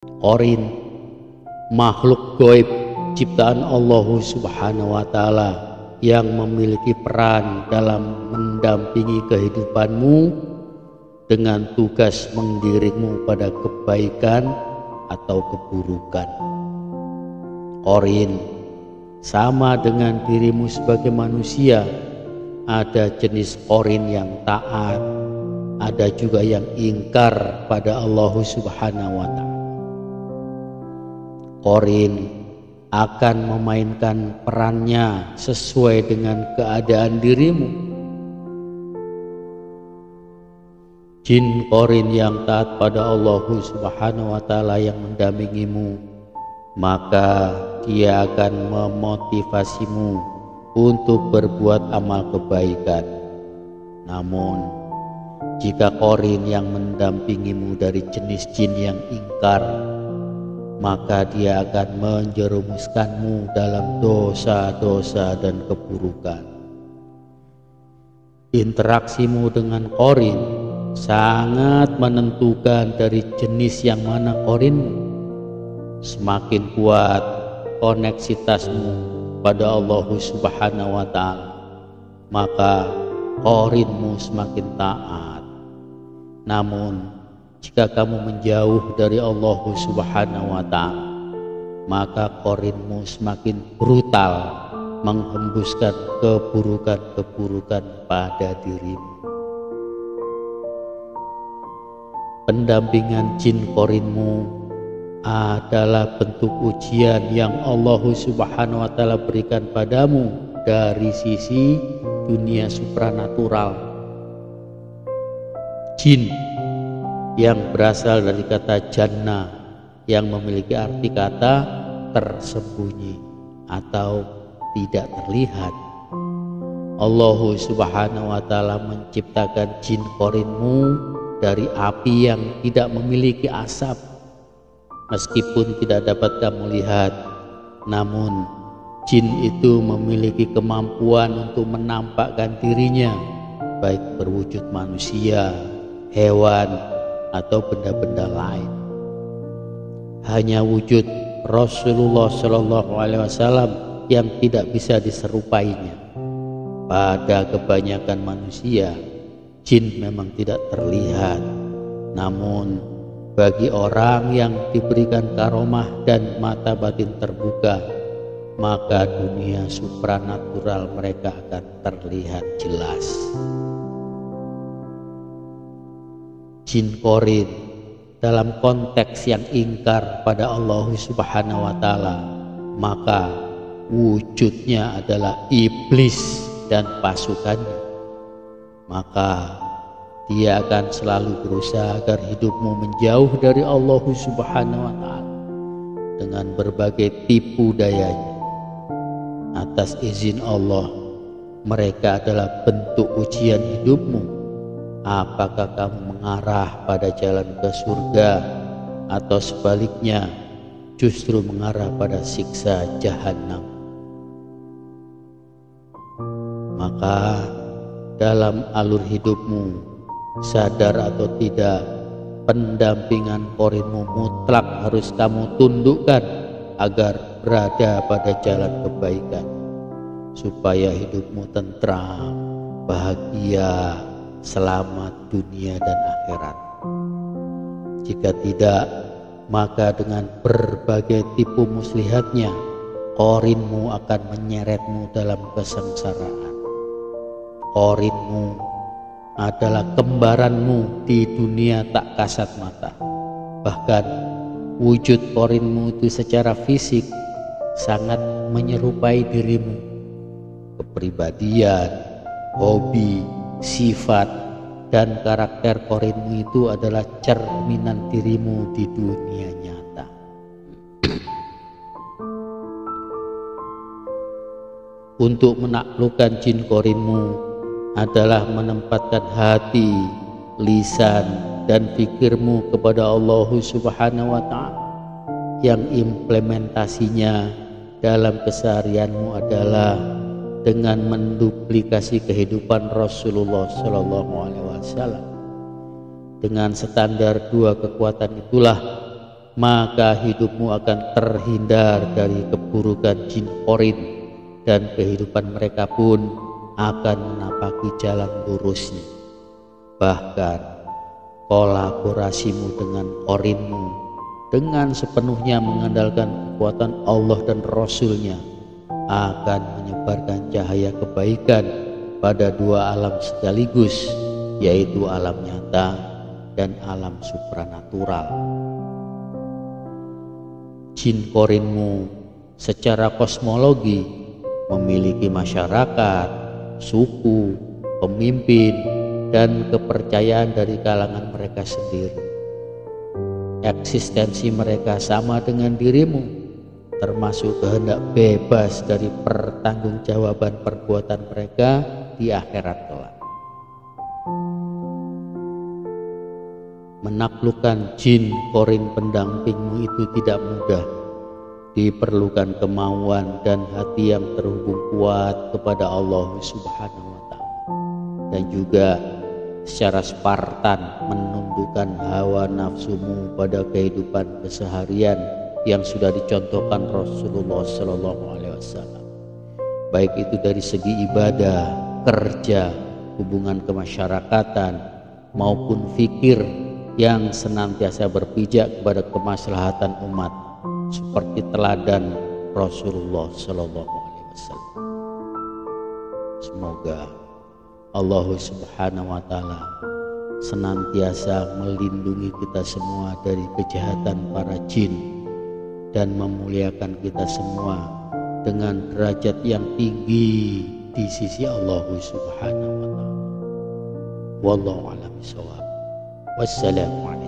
Qarin, makhluk gaib ciptaan Allah Subhanahu wa Ta'ala yang memiliki peran dalam mendampingi kehidupanmu dengan tugas mengiringmu pada kebaikan atau keburukan. Qarin sama dengan dirimu sebagai manusia. Ada jenis qarin yang taat, ada juga yang ingkar pada Allah Subhanahu wa Ta'ala. Qarin akan memainkan perannya sesuai dengan keadaan dirimu. Jin qarin yang taat pada Allah Subhanahu wa Ta'ala yang mendampingimu, maka dia akan memotivasimu untuk berbuat amal kebaikan. Namun jika qarin yang mendampingimu dari jenis jin yang ingkar, maka dia akan menjerumuskanmu dalam dosa-dosa dan keburukan. Interaksimu dengan qarin sangat menentukan dari jenis yang mana qarinmu. Semakin kuat koneksitasmu pada Allah Subhanahu wa Ta'ala, maka qarinmu semakin taat. Namun jika kamu menjauh dari Allah Subhanahu wa Ta'ala, maka qarinmu semakin brutal menghembuskan keburukan-keburukan pada dirimu. Pendampingan jin qarinmu adalah bentuk ujian yang Allah Subhanahu wa Ta'ala berikan padamu dari sisi dunia supranatural. Jin yang berasal dari kata jannah yang memiliki arti kata tersembunyi atau tidak terlihat. Allah Subhanahu wa Ta'ala menciptakan jin qarinmu dari api yang tidak memiliki asap. Meskipun tidak dapat kamu lihat, namun jin itu memiliki kemampuan untuk menampakkan dirinya, baik berwujud manusia, hewan, atau benda-benda lain. Hanya wujud Rasulullah Shallallahu Alaihi Wasallam yang tidak bisa diserupainya. Pada kebanyakan manusia, jin memang tidak terlihat. Namun bagi orang yang diberikan karomah dan mata batin terbuka, maka dunia supranatural mereka akan terlihat jelas. Jin qarin dalam konteks yang ingkar pada Allah Subhanahu wa Ta'ala, maka wujudnya adalah iblis dan pasukannya. Maka dia akan selalu berusaha agar hidupmu menjauh dari Allah Subhanahu wa Ta'ala dengan berbagai tipu dayanya. Atas izin Allah, mereka adalah bentuk ujian hidupmu. Apakah kamu mengarah pada jalan ke surga, atau sebaliknya justru mengarah pada siksa jahanam? Maka dalam alur hidupmu, sadar atau tidak, pendampingan qarinmu mutlak harus kamu tundukkan agar berada pada jalan kebaikan, supaya hidupmu tentram, bahagia, selamat dunia dan akhirat. Jika tidak, maka dengan berbagai tipu muslihatnya, qarinmu akan menyeretmu dalam kesengsaraan. Qarinmu adalah kembaranmu di dunia tak kasat mata. Bahkan wujud qarinmu itu secara fisik sangat menyerupai dirimu. Kepribadian, hobi, sifat, dan karakter qarinmu itu adalah cerminan dirimu di dunia nyata. Untuk menaklukkan jin qarinmu adalah menempatkan hati, lisan, dan pikirmu kepada Allah Subhanahu wa Ta'ala, yang implementasinya dalam keseharianmu adalah dengan menduplikasi kehidupan Rasulullah Shallallahu Alaihi Wasallam. Dengan standar dua kekuatan itulah, maka hidupmu akan terhindar dari keburukan jin korin, dan kehidupan mereka pun akan menapaki jalan lurusnya. Bahkan kolaborasimu dengan korinmu dengan sepenuhnya mengandalkan kekuatan Allah dan Rasul-Nya akan menyebarkan cahaya kebaikan pada dua alam sekaligus, yaitu alam nyata dan alam supranatural. Jin korinmu secara kosmologi memiliki masyarakat, suku, pemimpin, dan kepercayaan dari kalangan mereka sendiri. Eksistensi mereka sama dengan dirimu, termasuk kehendak bebas dari pertanggungjawaban perbuatan mereka di akhirat kelak. Menaklukkan jin korin pendampingmu itu tidak mudah. Diperlukan kemauan dan hati yang terhubung kuat kepada Allah Subhanahu wa Ta'ala, dan juga secara Spartan menundukkan hawa nafsumu pada kehidupan keseharian yang sudah dicontohkan Rasulullah Sallallahu Alaihi Wasallam, baik itu dari segi ibadah, kerja, hubungan kemasyarakatan, maupun fikir yang senantiasa berpijak kepada kemaslahatan umat, seperti teladan Rasulullah Sallallahu Alaihi Wasallam. Semoga Allah Subhanahu wa Ta'ala senantiasa melindungi kita semua dari kejahatan para jin dan memuliakan kita semua dengan derajat yang tinggi di sisi Allah Subhanahu wa Ta'ala. Wallahu a'lam bishawab. Wassalamualaikum.